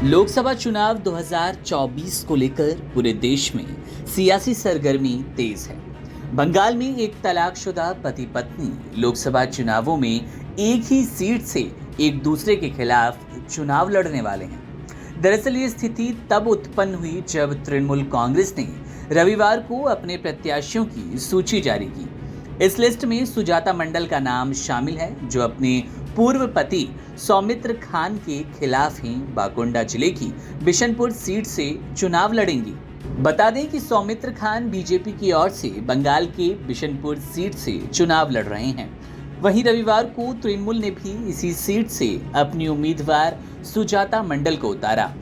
लोकसभा चुनाव 2024 को लेकर पूरे देश में सियासी सरगर्मी तेज है। बंगाल में एक तलाकशुदा पति पत्नी लोकसभा चुनावों में एक ही सीट से एक दूसरे के खिलाफ चुनाव लड़ने वाले हैं। दरअसल ये स्थिति तब उत्पन्न हुई जब तृणमूल कांग्रेस ने रविवार को अपने प्रत्याशियों की सूची जारी की। इस लिस्ट में सुजाता मंडल का नाम शामिल है, जो अपने पूर्व पति सौमित्र खान के खिलाफ ही बाकुंडा जिले की बिशनपुर सीट से चुनाव लड़ेंगी। बता दें कि सौमित्र खान बीजेपी की ओर से बंगाल के बिशनपुर सीट से चुनाव लड़ रहे हैं। वहीं रविवार को तृणमूल ने भी इसी सीट से अपनी उम्मीदवार सुजाता मंडल को उतारा।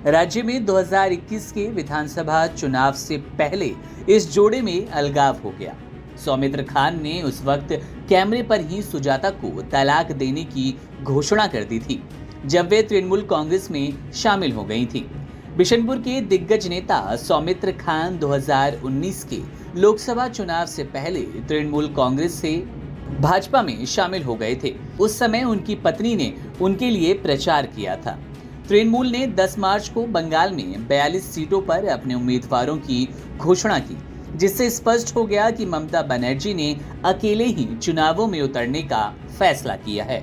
राज्य में 2021 के विधानसभा चुनाव से पहले इस जोड़े में अलगाव हो गया। सौमित्र खान ने उस वक्त कैमरे पर ही सुजाता को तलाक देने की घोषणा कर दी थी, जब वे तृणमूल कांग्रेस में शामिल हो गई थी। बिशनपुर के दिग्गज नेता सौमित्र खान 2019 के लोकसभा चुनाव से पहले तृणमूल कांग्रेस से भाजपा में शामिल हो गए थे। उस समय उनकी पत्नी ने उनके लिए प्रचार किया था। तृणमूल ने 10 मार्च को बंगाल में 42 सीटों पर अपने उम्मीदवारों की घोषणा की, जिससे स्पष्ट हो गया कि ममता बनर्जी ने अकेले ही चुनावों में उतरने का फैसला किया है।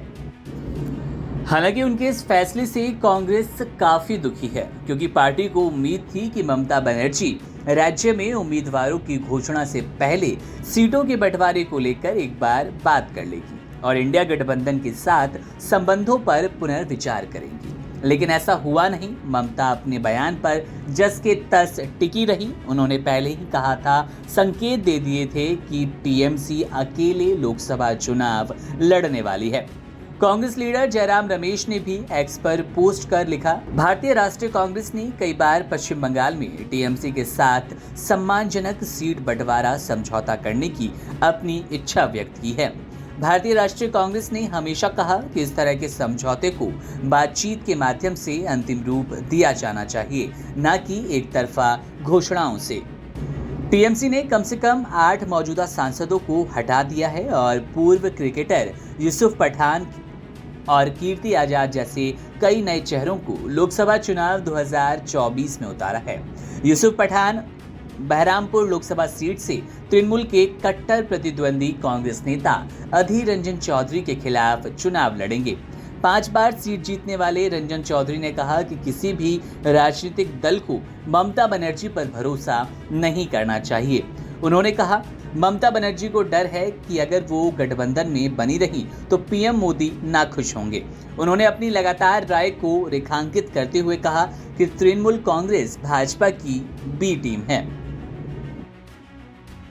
हालांकि उनके इस फैसले से कांग्रेस काफी दुखी है, क्योंकि पार्टी को उम्मीद थी कि ममता बनर्जी राज्य में उम्मीदवारों की घोषणा से पहले सीटों के बंटवारे को लेकर एक बार बात कर लेगी और इंडिया गठबंधन के साथ संबंधों पर पुनर्विचार करेंगी। लेकिन ऐसा हुआ नहीं। ममता अपने बयान पर जस के तस टिकी रही। उन्होंने पहले ही कहा था, संकेत दे दिए थे कि टीएमसी अकेले लोकसभा चुनाव लड़ने वाली है। कांग्रेस लीडर जयराम रमेश ने भी एक्स पर पोस्ट कर लिखा, भारतीय राष्ट्रीय कांग्रेस ने कई बार पश्चिम बंगाल में टीएमसी के साथ सम्मानजनक सीट बंटवारा समझौता करने की अपनी इच्छा व्यक्त की है। भारतीय राष्ट्रीय कांग्रेस ने हमेशा कहा कि इस तरह के समझौते को बातचीत के माध्यम से अंतिम रूप दिया जाना चाहिए, न कि एक तरफा घोषणाओं से। टीएमसी ने कम से कम 8 मौजूदा सांसदों को हटा दिया है और पूर्व क्रिकेटर यूसुफ पठान और कीर्ति आजाद जैसे कई नए चेहरों को लोकसभा चुनाव 2024 में उतारा है। यूसुफ पठान बहरामपुर लोकसभा सीट से तृणमूल के कट्टर प्रतिद्वंदी कांग्रेस नेता अधीर रंजन चौधरी के खिलाफ चुनाव लड़ेंगे। 5 बार सीट जीतने वाले रंजन चौधरी ने कहा कि किसी भी राजनीतिक दल को ममता बनर्जी पर भरोसा नहीं करना चाहिए। उन्होंने कहा, ममता बनर्जी को डर है कि अगर वो गठबंधन में बनी रही तो पीएम मोदी नाखुश होंगे। उन्होंने अपनी लगातार राय को रेखांकित करते हुए कहा कि तृणमूल कांग्रेस भाजपा की बी टीम है।